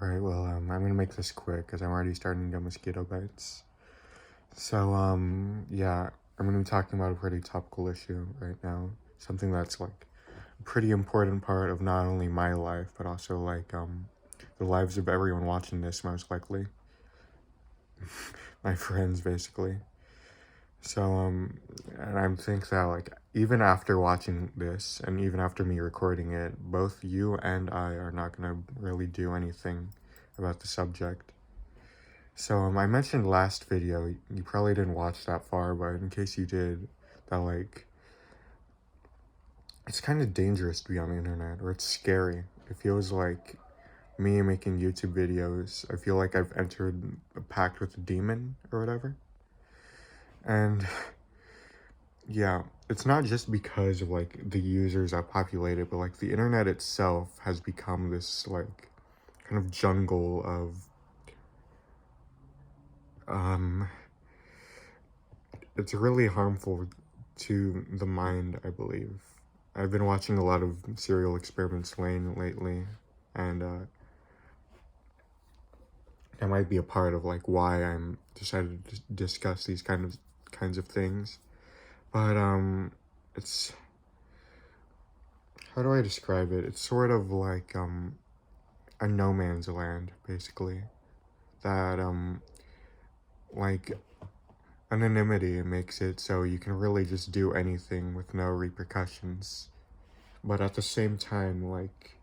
Alright, well, I'm gonna make this quick because I'm already starting to get mosquito bites. So, yeah, I'm gonna be talking about a pretty topical issue right now. Something that's, like, a pretty important part of not only my life, but also, like, the lives of everyone watching this, most likely. My friends, basically. So, and I think that, like, even after watching this, and even after me recording it, both you and I are not gonna really do anything about the subject. So, I mentioned last video, you probably didn't watch that far, but in case you did, that, like, it's kind of dangerous to be on the internet, or it's scary. It feels like me making YouTube videos, I feel like I've entered a pact with a demon, or whatever. And, yeah, it's not just because of, like, the users that populate it, but, like, the internet itself has become this, like, kind of jungle of, it's really harmful to the mind, I believe. I've been watching a lot of serial experiments Lain lately, and that might be a part of like why I'm decided to discuss these kinds of things. But it's, how do I describe it? It's sort of like a no man's land, basically. That like anonymity makes it so you can really just do anything with no repercussions. But at the same time, like,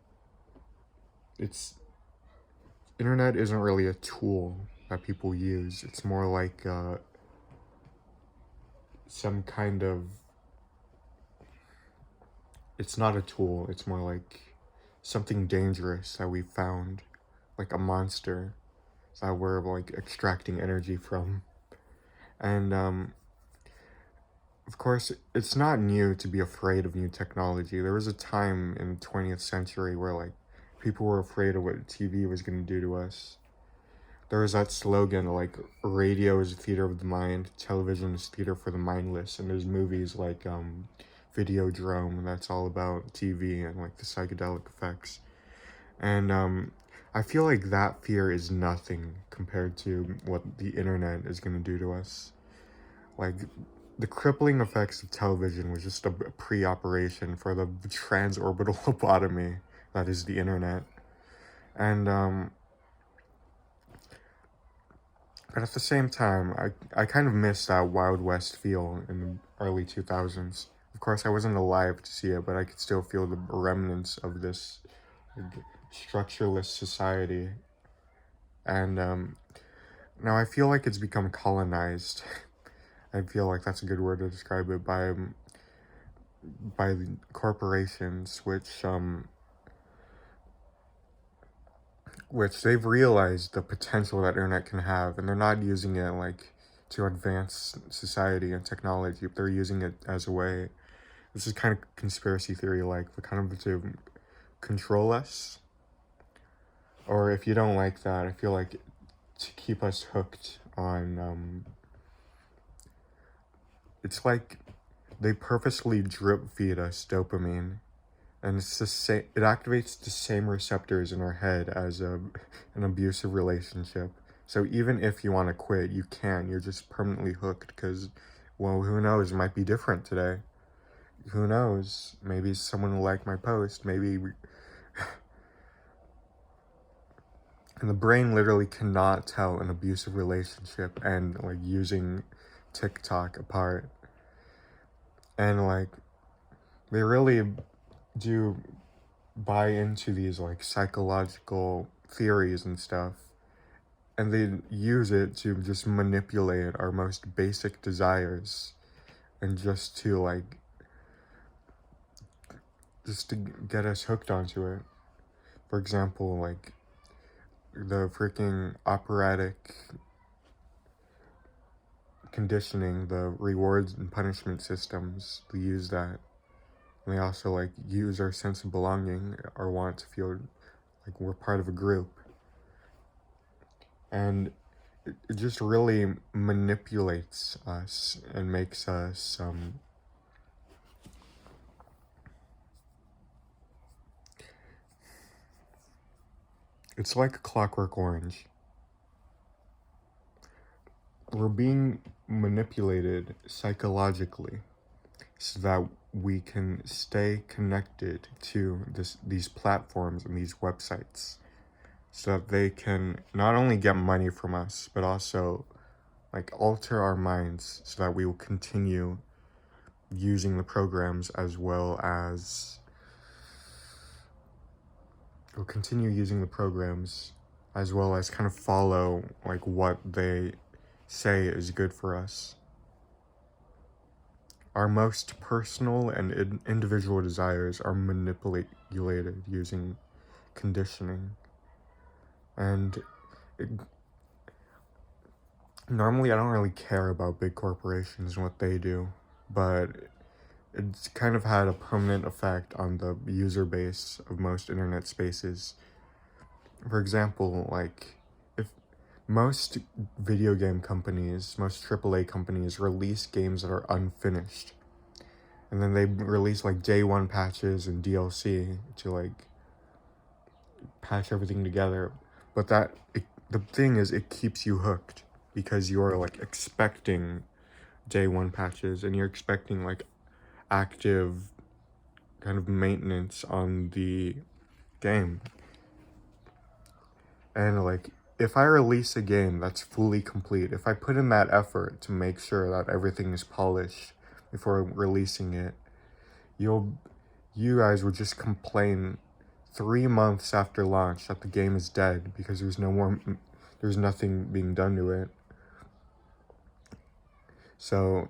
it's, internet isn't really a tool that people use. It's more like some kind of, it's not a tool. It's more like something dangerous that we found, like a monster that we're like extracting energy from. And of course, it's not new to be afraid of new technology. There was a time in the 20th century where like people were afraid of what TV was going to do to us. There was that slogan, like, radio is a theater of the mind, television is theater for the mindless, and there's movies like Videodrome, that's all about TV and, like, the psychedelic effects. And I feel like that fear is nothing compared to what the internet is going to do to us. Like, the crippling effects of television was just a pre-operation for the transorbital lobotomy that is the internet. And but at the same time, I kind of miss that Wild West feel in the early 2000s. Of course, I wasn't alive to see it, but I could still feel the remnants of this, like, structureless society. And now I feel like it's become colonized. I feel like that's a good word to describe it, by the corporations, which they've realized the potential that internet can have, and they're not using it like to advance society and technology. They're using it as a way, this is kind of conspiracy theory like, for kind of to control us. Or if you don't like that, I feel like to keep us hooked on it's like they purposely drip feed us dopamine, and it's the same, it activates the same receptors in our head as an abusive relationship. So even if you want to quit, you can. You're just permanently hooked because, well, who knows? It might be different today. Who knows? Maybe someone will like my post. Maybe and the brain literally cannot tell an abusive relationship and like using TikTok apart. And like they really do buy into these like psychological theories and stuff, and they use it to just manipulate our most basic desires, and just to get us hooked onto it. For example, like the freaking operatic conditioning, the rewards and punishment systems, they use that. And they also like use our sense of belonging, our want to feel like we're part of a group. And it just really manipulates us and makes us It's like a Clockwork Orange. We're being manipulated psychologically so that we can stay connected to these platforms and these websites so that they can not only get money from us, but also like alter our minds so that we will continue using the programs as well as kind of follow like what they say is good for us. Our most personal and individual desires are manipulated using conditioning. And normally I don't really care about big corporations and what they do, but it's kind of had a permanent effect on the user base of most internet spaces. For example, like, if most video game companies, most AAA companies release games that are unfinished, and then they release like day one patches and DLC to like patch everything together. But the thing is, it keeps you hooked because you're like expecting day one patches and you're expecting like active kind of maintenance on the game. And like, if I release a game that's fully complete, if I put in that effort to make sure that everything is polished before releasing it, you guys would just complain 3 months after launch that the game is dead because there's nothing being done to it. So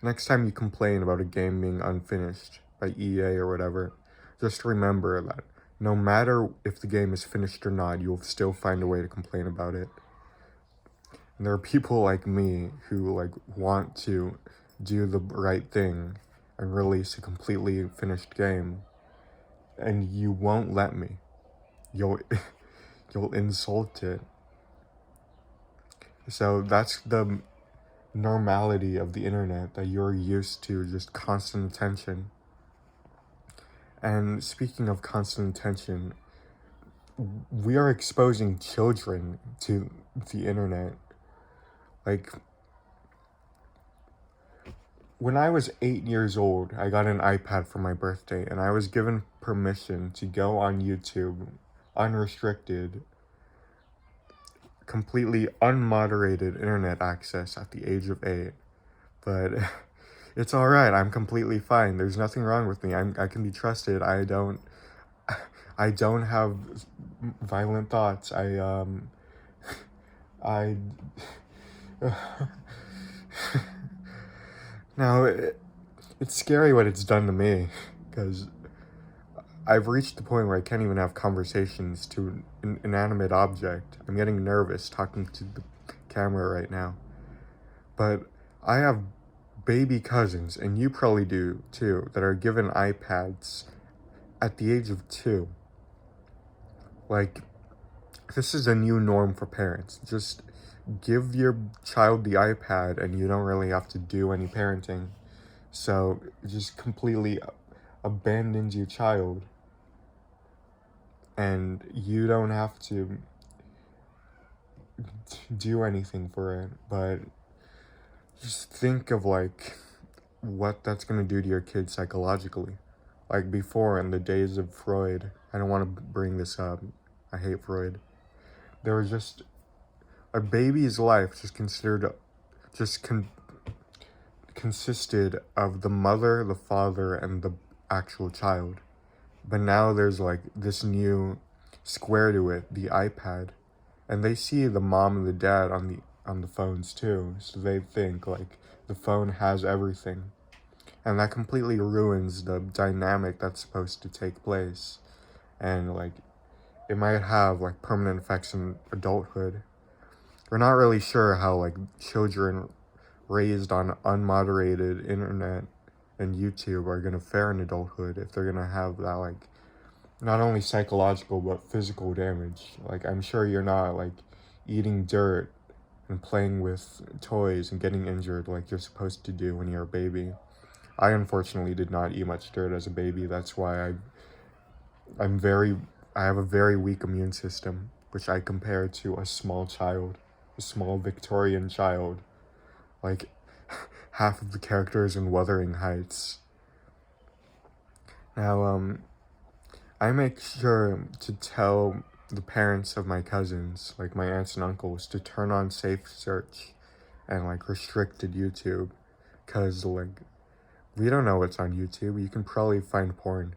next time you complain about a game being unfinished by EA or whatever, just remember that no matter if the game is finished or not, you'll still find a way to complain about it. And there are people like me who like want to do the right thing and release a completely finished game, and you won't let me. You'll insult it. So that's the normality of the internet, that you're used to just constant attention. And speaking of constant attention, we are exposing children to the internet. Like, when I was 8 years old, I got an iPad for my birthday, and I was given permission to go on YouTube, unrestricted, completely unmoderated internet access at the age of 8. But it's all right. I'm completely fine. There's nothing wrong with me. I can be trusted. I don't have violent thoughts. I now it's scary what it's done to me, because I've reached the point where I can't even have conversations to an inanimate object. I'm getting nervous talking to the camera right now. But I have baby cousins, and you probably do too, that are given iPads at the age of 2. Like, this is a new norm for parents. Just give your child the iPad and you don't really have to do any parenting. So it just completely abandons your child, and you don't have to do anything for it. But just think of like what that's going to do to your kid psychologically. Like, before, in the days of Freud, I don't want to bring this up, I hate Freud, there was just a baby's life consisted of the mother, the father, and the actual child. But now there's like this new square to it, the iPad, and they see the mom and the dad on the phones too, so they think like the phone has everything. And that completely ruins the dynamic that's supposed to take place. And like, it might have like permanent effects in adulthood. We're not really sure how like children raised on unmoderated internet and YouTube are gonna fare in adulthood, if they're gonna have that like not only psychological but physical damage. Like, I'm sure you're not like eating dirt and playing with toys and getting injured like you're supposed to do when you're a baby. I unfortunately did not eat much dirt as a baby. That's why I'm very I have a very weak immune system, which I compare to a small child, a small Victorian child. Like, half of the characters in Wuthering Heights. Now, I make sure to tell the parents of my cousins, like my aunts and uncles, to turn on safe search and like restricted YouTube, cause like we don't know what's on YouTube. You can probably find porn,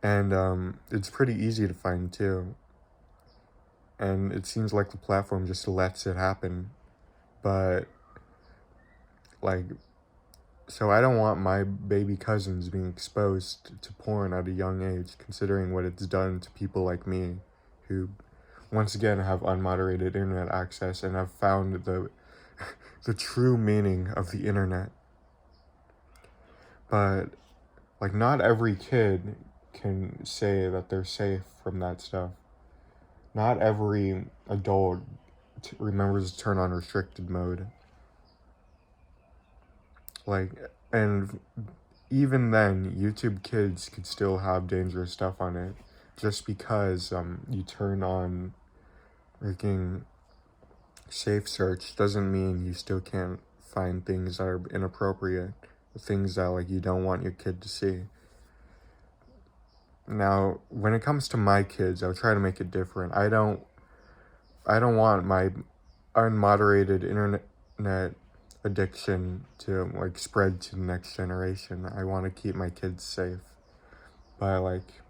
and it's pretty easy to find too. And it seems like the platform just lets it happen, but like, so I don't want my baby cousins being exposed to porn at a young age, considering what it's done to people like me, who once again have unmoderated internet access and have found the true meaning of the internet. But like, not every kid can say that they're safe from that stuff. Not every adult remembers to turn on restricted mode. Like, and even then, YouTube Kids could still have dangerous stuff on it. Just because you turn on freaking safe search doesn't mean you still can't find things that are inappropriate, things that like you don't want your kid to see. Now, when it comes to my kids, I'll try to make it different. I don't want my unmoderated internet addiction to like spread to the next generation. I want to keep my kids safe. But like,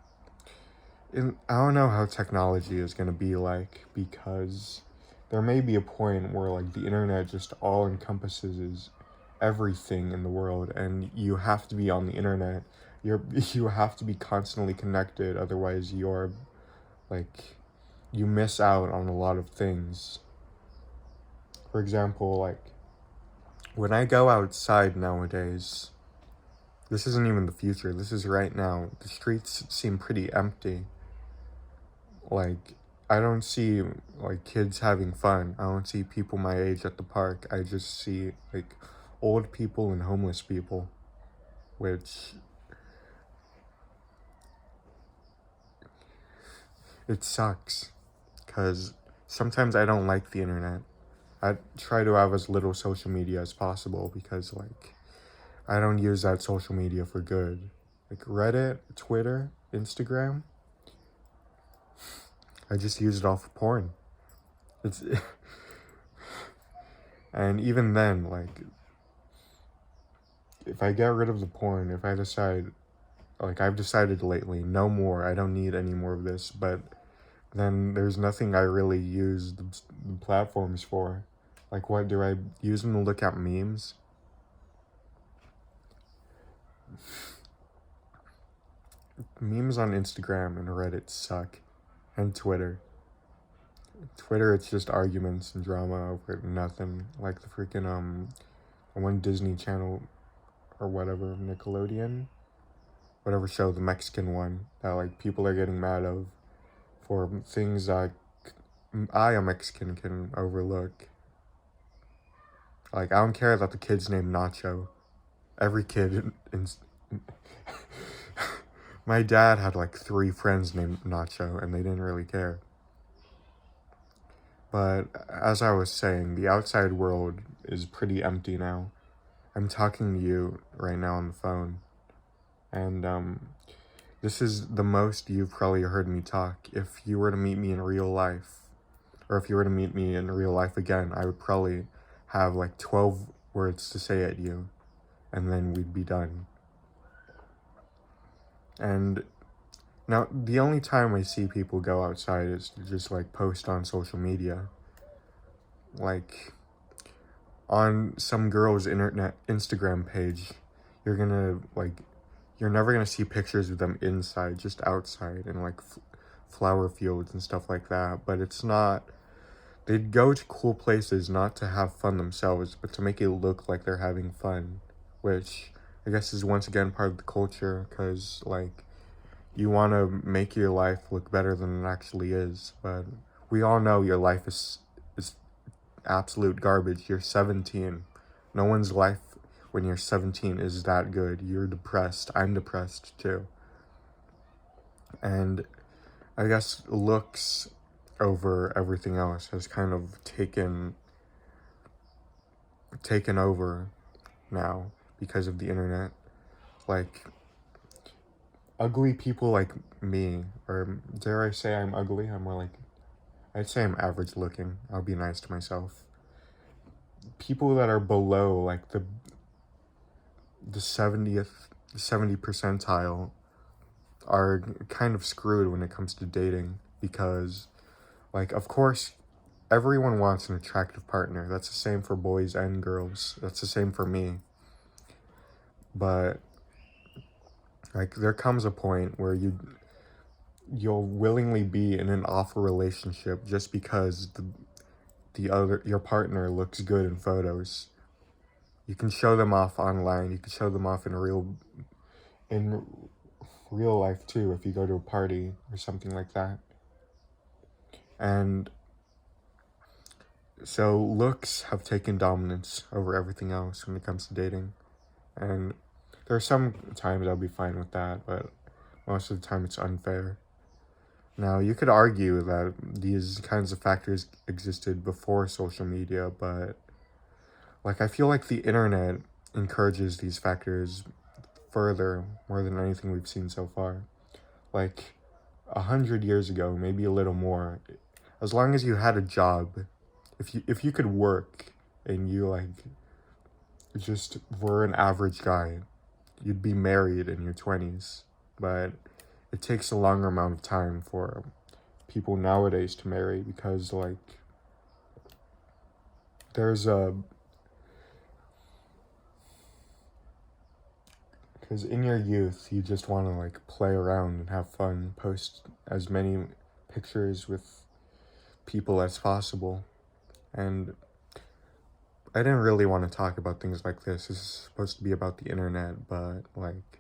I don't know how technology is going to be like, because there may be a point where like the internet just all encompasses everything in the world, and you have to be on the internet. You have to be constantly connected, otherwise you're like, you miss out on a lot of things. For example, like when I go outside nowadays, this isn't even the future, this is right now. The streets seem pretty empty. Like, I don't see like kids having fun. I don't see people my age at the park. I just see like old people and homeless people, which it sucks, because sometimes I don't like the internet. I try to have as little social media as possible, because like I don't use that social media for good. Like Reddit, Twitter, Instagram, I just use it all for porn. It's and even then, like, if I get rid of the porn, if I decide, like I've decided lately, no more, I don't need any more of this, but then there's nothing I really use the platforms for. Like, what do I use them to look at memes? Memes on Instagram and Reddit suck, and Twitter. Twitter, it's just arguments and drama over nothing. Like the freaking one Disney Channel or whatever, Nickelodeon, whatever show, the Mexican one that like people are getting mad of for things that I, a Mexican, can overlook. Like, I don't care that the kid's named Nacho. Every kid in my dad had like 3 friends named Nacho, and they didn't really care. But as I was saying, the outside world is pretty empty now. I'm talking to you right now on the phone, and this is the most you've probably heard me talk. If you were to meet me in real life, or if you were to meet me in real life again, I would probably have like 12 words to say at you, and then we'd be done. And now, the only time I see people go outside is to just like post on social media. Like, on some girl's Instagram page, you're never gonna see pictures of them inside, just outside in like flower fields and stuff like that. But it's not, they'd go to cool places not to have fun themselves, but to make it look like they're having fun, which I guess is once again part of the culture, because like, you want to make your life look better than it actually is. But we all know your life is absolute garbage. You're 17. No one's life when you're 17 is that good. You're depressed. I'm depressed too. And I guess looks over everything else has kind of taken over now because of the internet. Like, ugly people like me, or dare I say I'm ugly? I'm more like, I'd say I'm average looking. I'll be nice to myself. People that are below like the 70 percentile are kind of screwed when it comes to dating, because, like, of course everyone wants an attractive partner. That's the same for boys and girls. That's the same for me. But like, there comes a point where you'll willingly be in an awful relationship just because your partner looks good in photos. You can show them off online. You can show them off in real life too, if you go to a party or something like that. And so looks have taken dominance over everything else when it comes to dating. And there are some times I'll be fine with that, but most of the time it's unfair. Now, you could argue that these kinds of factors existed before social media, but like, I feel like the internet encourages these factors further more than anything we've seen so far. Like, 100 years ago, maybe a little more, as long as you had a job, if you could work and you like just were an average guy, you'd be married in your 20s. But it takes a longer amount of time for people nowadays to marry, because like, there's a because in your youth you just want to like play around and have fun, post as many pictures with people as possible. And I didn't really want to talk about things like this. This is supposed to be about the internet, but like,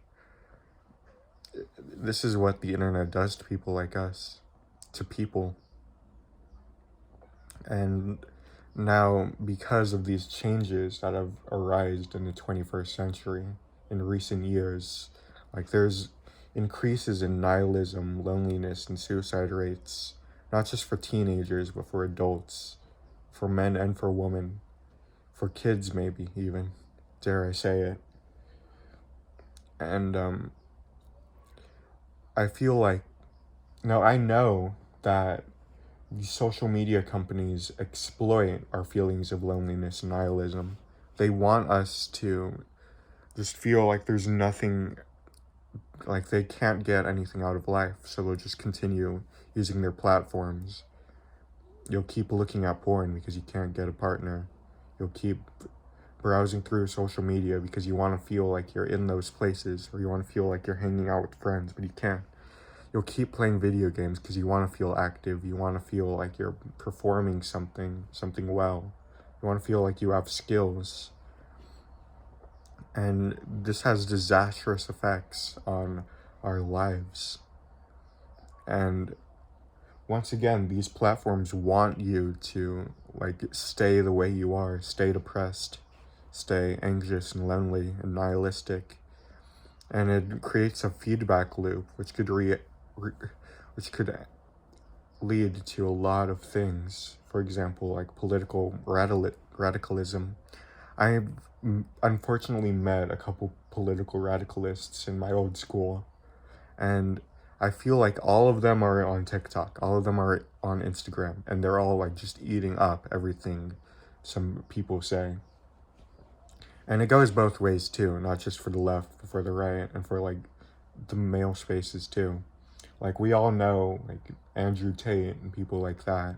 this is what the internet does to people like us, to people. And now, because of these changes that have arisen in the 21st century in recent years, like, there's increases in nihilism, loneliness, and suicide rates, not just for teenagers, but for adults, for men and for women, for kids maybe even, dare I say it. And I feel like, no, I know that these social media companies exploit our feelings of loneliness and nihilism. They want us to just feel like there's nothing, like they can't get anything out of life, so they'll just continue using their platforms. You'll keep looking at porn because you can't get a partner. You'll keep browsing through social media because you want to feel like you're in those places, or you want to feel like you're hanging out with friends, but you can't. You'll keep playing video games because you want to feel active. You want to feel like you're performing something well. You want to feel like you have skills. And this has disastrous effects on our lives. And once again, these platforms want you to like stay the way you are, stay depressed, stay anxious and lonely and nihilistic. And it creates a feedback loop, which could lead to a lot of things. For example, like political radicalism. I've unfortunately met a couple political radicalists in my old school, and I feel like all of them are on TikTok, all of them are on Instagram, and they're all like just eating up everything some people say. And it goes both ways too, not just for the left, but for the right, and for like the male spaces too. Like, we all know like Andrew Tate and people like that,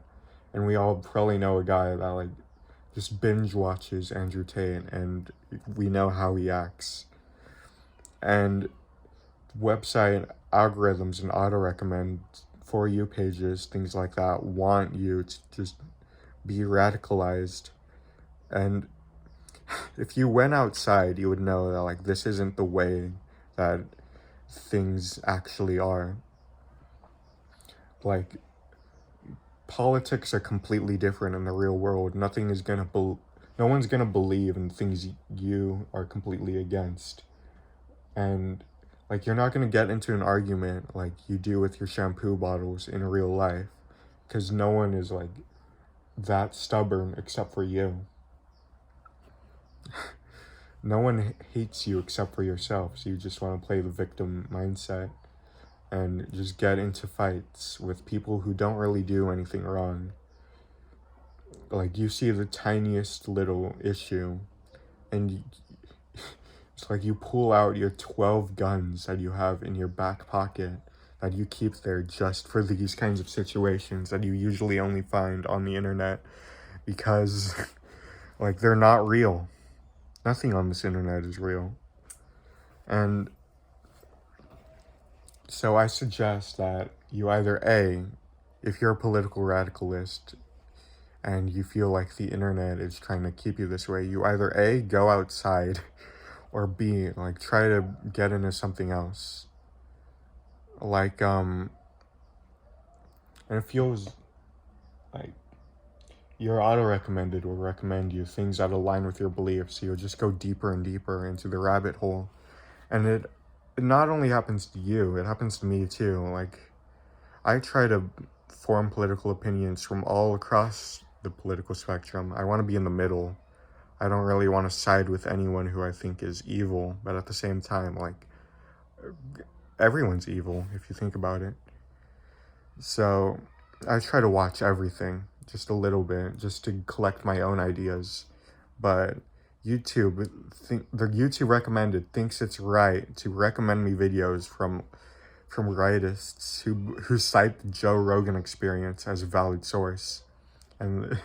and we all probably know a guy that like just binge watches Andrew Tate, and we know how he acts. And website algorithms and auto recommend for you pages, things like that, want you to just be radicalized. And if you went outside, you would know that like, this isn't the way that things actually are. Like, politics are completely different in the real world. No one's gonna believe in things you are completely against. And Like, you're not going to get into an argument like you do with your shampoo bottles in real life, because no one is like that stubborn except for you. No one hates you except for yourself, so you just want to play the victim mindset and just get into fights with people who don't really do anything wrong. Like, you see the tiniest little issue, and it's like you pull out your 12 guns that you have in your back pocket that you keep there just for these kinds of situations that you usually only find on the internet, because like, they're not real. Nothing on this internet is real. And so I suggest that you either A, if you're a political radicalist and you feel like the internet is trying to keep you this way, you either A, go outside, or B, like, try to get into something else. Like, and it feels like your auto-recommended will recommend you things that align with your beliefs, so you'll just go deeper and deeper into the rabbit hole. And it not only happens to you, it happens to me too. Like, I try to form political opinions from all across the political spectrum. I want to be in the middle. I don't really want to side with anyone who I think is evil, but at the same time, like, everyone's evil if you think about it. So I try to watch everything just a little bit, just to collect my own ideas. But the YouTube recommended thinks it's right to recommend me videos from rightists who cite the Joe Rogan Experience as a valid source. And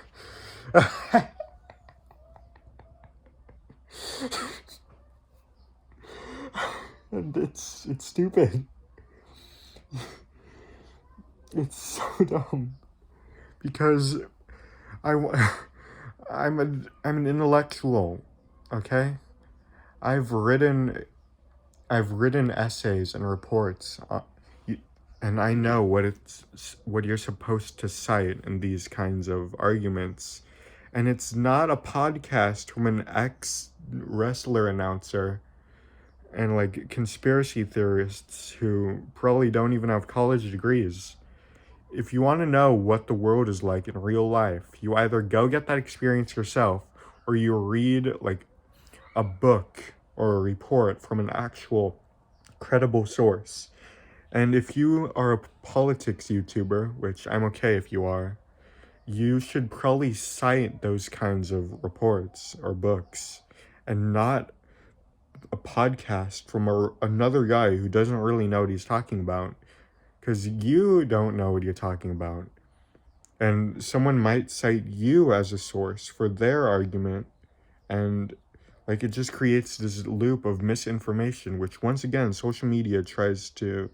and it's stupid. It's so dumb, because I'm an intellectual, okay? I've written essays and reports, and I know what you're supposed to cite in these kinds of arguments. And it's not a podcast from an ex-wrestler announcer and like conspiracy theorists who probably don't even have college degrees. If you want to know what the world is like in real life, you either go get that experience yourself, or you read like a book or a report from an actual credible source. And if you are a politics YouTuber, which I'm okay if you are, you should probably cite those kinds of reports or books, and not a podcast from another guy who doesn't really know what he's talking about, because you don't know what you're talking about. And someone might cite you as a source for their argument, and like, it just creates this loop of misinformation, which once again social media tries to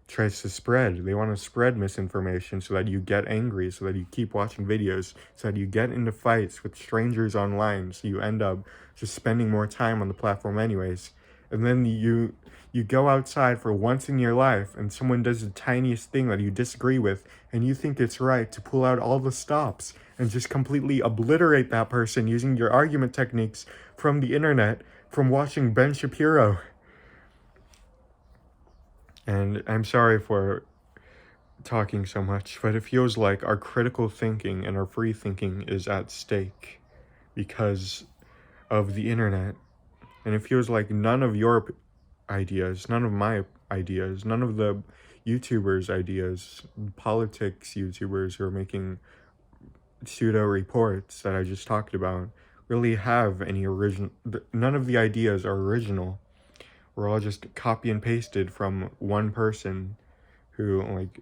spread. They want to spread misinformation so that you get angry, so that you keep watching videos, so that you get into fights with strangers online, so you end up just spending more time on the platform anyways. And then you go outside for once in your life and someone does the tiniest thing that you disagree with, and you think it's right to pull out all the stops and just completely obliterate that person using your argument techniques from the internet, from watching Ben Shapiro. And I'm sorry for talking so much, but it feels like our critical thinking and our free thinking is at stake because of the internet. And it feels like none of your ideas, none of my ideas, none of the YouTubers' ideas, politics YouTubers who are making pseudo reports that I just talked about, really have any original. None of the ideas are original. We're all just copy and pasted from one person who like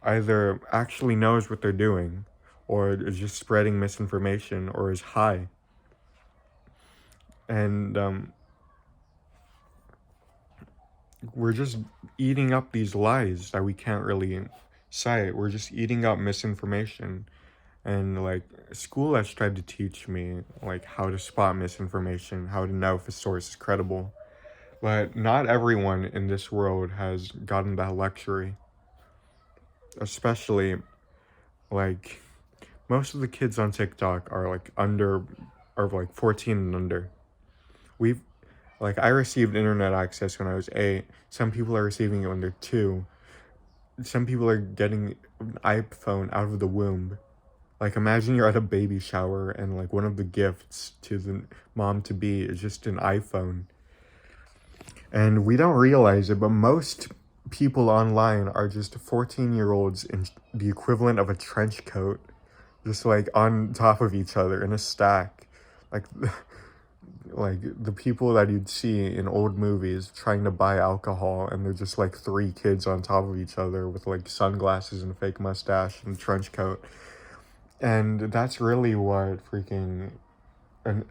either actually knows what they're doing, or is just spreading misinformation, or is high. And we're just eating up these lies that we can't really cite. We're just eating up misinformation. And like, school has tried to teach me like how to spot misinformation, how to know if a source is credible. But not everyone in this world has gotten that luxury. Especially, like, most of the kids on TikTok are like 14 and under. Like, I received internet access when I was 8. Some people are receiving it when they're 2. Some people are getting an iPhone out of the womb. Like, imagine you're at a baby shower and, like, one of the gifts to the mom-to-be is just an iPhone. And we don't realize it, but most people online are just 14-year-olds in the equivalent of a trench coat, just, like, on top of each other in a stack. Like, like the people that you'd see in old movies trying to buy alcohol, and they're just like 3 kids on top of each other with like sunglasses and a fake mustache and a trench coat. And that's really what freaking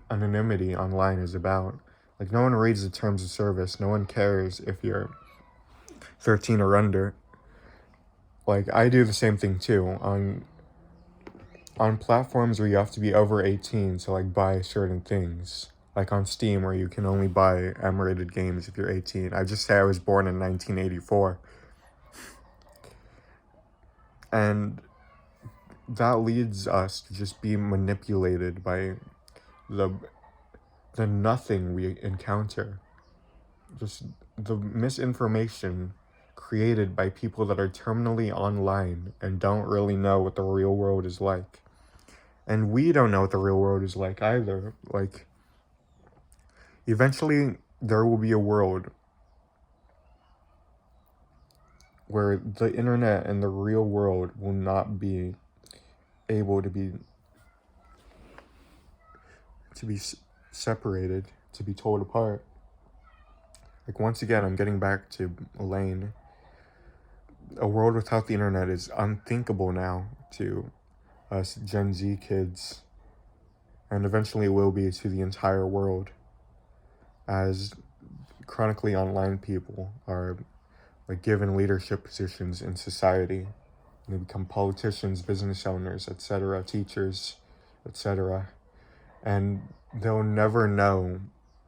anonymity online is about. Like, no one reads the terms of service. No one cares if you're 13 or under. Like, I do the same thing too on platforms where you have to be over 18 to like buy certain things. Like on Steam, where you can only buy M-rated games if you're 18. I just say I was born in 1984. And that leads us to just be manipulated by the the nothing we encounter. Just the misinformation created by people that are terminally online and don't really know what the real world is like. And we don't know what the real world is like either. Like, eventually there will be a world where the internet and the real world will not be able to be separated, to be told apart. Like, once again, I'm getting back to Lain. A world without the internet is unthinkable now to us Gen Z kids, and eventually will be to the entire world, as chronically online people are like given leadership positions in society. They become politicians, business owners, etc., teachers, etc. And they'll never know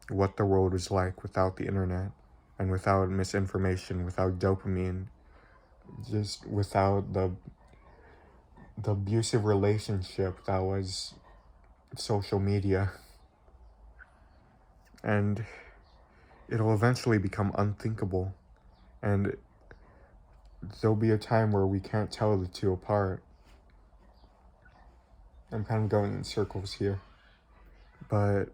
what the world is like without the internet and without misinformation, without dopamine, just without the abusive relationship that was social media. And it'll eventually become unthinkable. And there'll be a time where we can't tell the two apart. I'm kind of going in circles here. But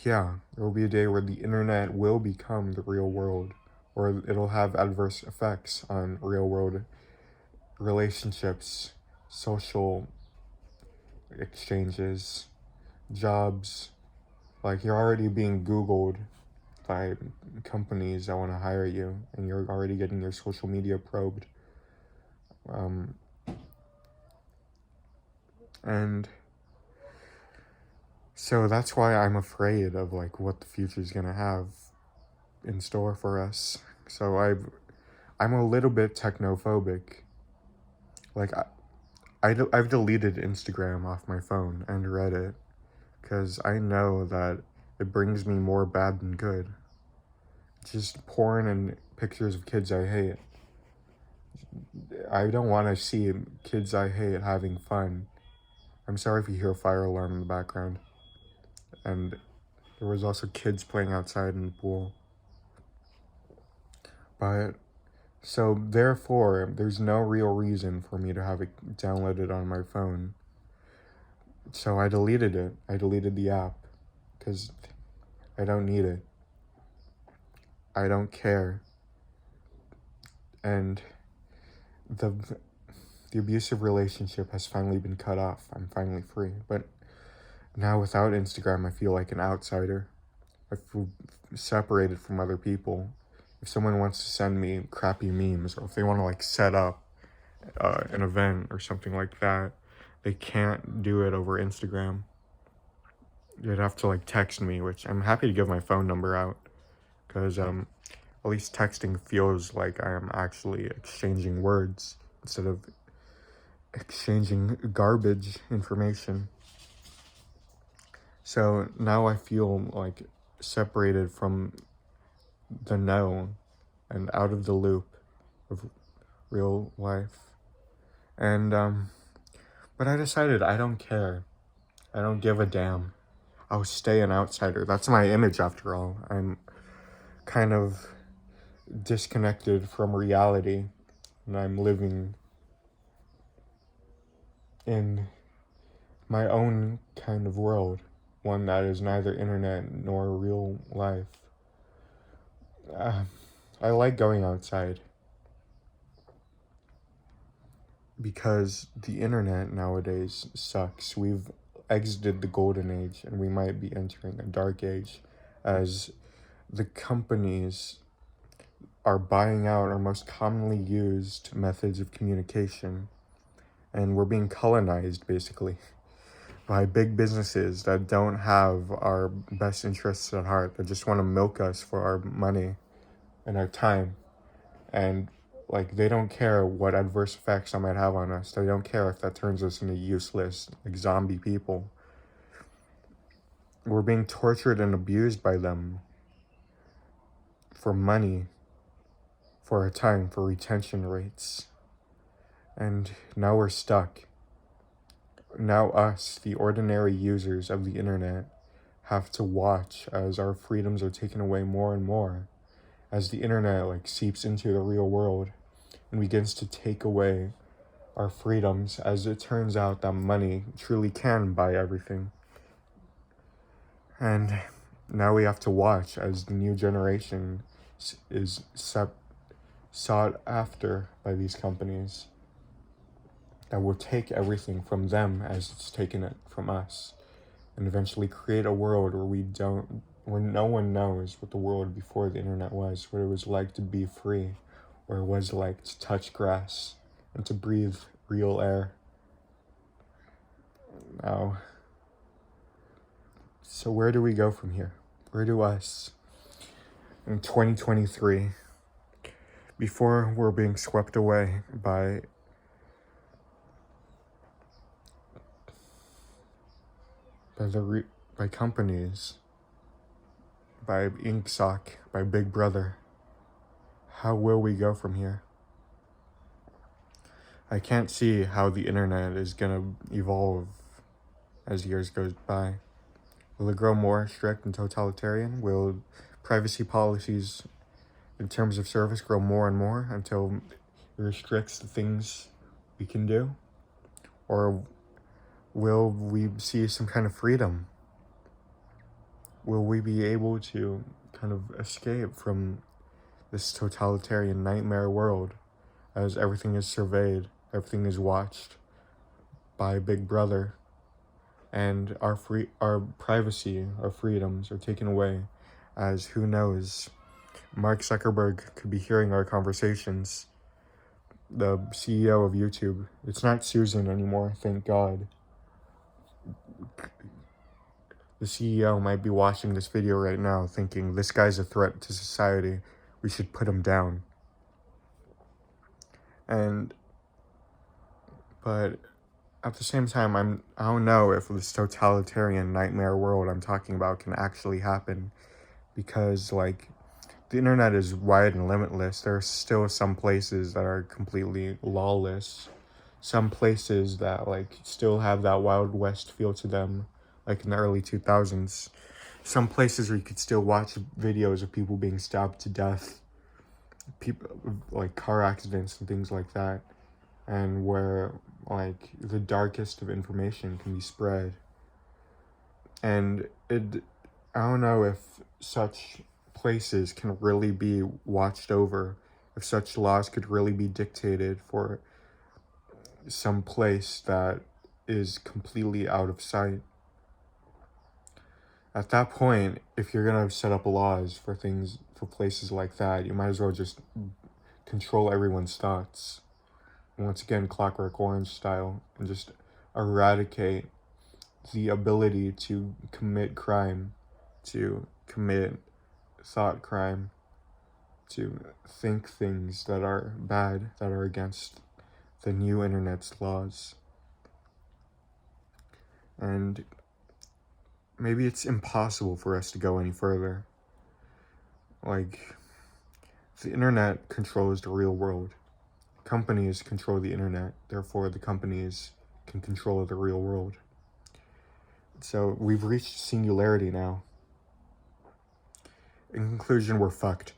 yeah, there will be a day where the internet will become the real world, or it'll have adverse effects on real world relationships, social exchanges, jobs. Like, you're already being Googled by companies that want to hire you, and you're already getting your social media probed. And so that's why I'm afraid of like what the future's gonna have in store for us. So I'm a little bit technophobic. Like, I've deleted Instagram off my phone and Reddit because I know that it brings me more bad than good. Just porn and pictures of kids I hate. I don't want to see kids I hate having fun. I'm sorry if you hear a fire alarm in the background. And there was also kids playing outside in the pool. But, so therefore, there's no real reason for me to have it downloaded on my phone. So I deleted it. I deleted the app because I don't need it. I don't care. And the abusive relationship has finally been cut off. I'm finally free. But now without Instagram, I feel like an outsider. I feel separated from other people. If someone wants to send me crappy memes, or if they want to like set up an event or something like that, they can't do it over Instagram. You'd have to like text me, which I'm happy to give my phone number out, because at least texting feels like I am actually exchanging words instead of exchanging garbage information. So now I feel like separated from the know and out of the loop of real life. And but I decided I don't care. I don't give a damn. I'll stay an outsider. That's my image after all. I'm kind of disconnected from reality, and I'm living in my own kind of world, one that is neither internet nor real life. I like going outside because the internet nowadays sucks. We've exited the golden age and we might be entering a dark age as the companies are buying out our most commonly used methods of communication, and we're being colonized basically by big businesses that don't have our best interests at heart. They just want to milk us for our money and our time. And like, they don't care what adverse effects that might have on us. They don't care if that turns us into useless, like, zombie people. We're being tortured and abused by them for money, for our time, for retention rates. And now we're stuck. Now us, the ordinary users of the internet, have to watch as our freedoms are taken away more and more, as the internet like seeps into the real world and begins to take away our freedoms, as it turns out that money truly can buy everything. And now we have to watch as the new generation is sought after by these companies that will take everything from them as it's taken it from us, and eventually create a world where no one knows what the world before the internet was, what it was like to be free, or it was like to touch grass and to breathe real air. Now, so where do we go from here? Where do us, in 2023, before we're being swept away by companies, by Inksock, by Big Brother, how will we go from here? I can't see how the internet is gonna evolve as years goes by. Will it grow more strict and totalitarian? Will privacy policies in terms of service grow more and more until it restricts the things we can do? Or will we see some kind of freedom? Will we be able to kind of escape from this totalitarian nightmare world as everything is surveyed, everything is watched by Big Brother, and our privacy, our freedoms are taken away, as who knows, Mark Zuckerberg could be hearing our conversations, the CEO of YouTube. It's not Susan anymore, thank God. The CEO might be watching this video right now thinking, this guy's a threat to society, we should put him down. But at the same time, I don't know if this totalitarian nightmare world I'm talking about can actually happen, because like, the internet is wide and limitless. There are still some places that are completely lawless, some places that like still have that Wild West feel to them, like in the early 2000s. Some places where you could still watch videos of people being stabbed to death, people like car accidents and things like that, and where like the darkest of information can be spread. And I don't know if such places can really be watched over, if such laws could really be dictated for some place that is completely out of sight. At that point, if you're gonna set up laws for places like that, you might as well just control everyone's thoughts. Once again, Clockwork Orange style, and just eradicate the ability to commit crime, to commit thought crime, to think things that are bad, that are against the new internet's laws. And maybe it's impossible for us to go any further. Like, the internet controls the real world. Companies control the internet, therefore the companies can control the real world. So we've reached singularity now. In conclusion, we're fucked.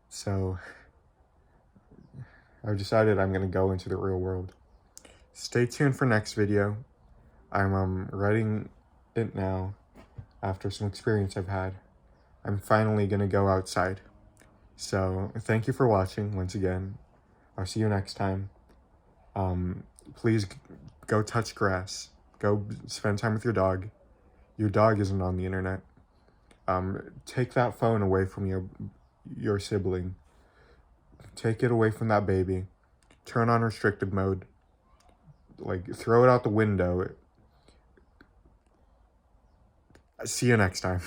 So I've decided I'm gonna go into the real world. Stay tuned for next video. I'm writing it now after some experience I've had. I'm finally gonna go outside. So thank you for watching once again. I'll see you next time. Please go touch grass. Go spend time with your dog. Your dog isn't on the internet. Take that phone away from your sibling. Take it away from that baby. Turn on restricted mode. Like, throw it out the window. See you next time.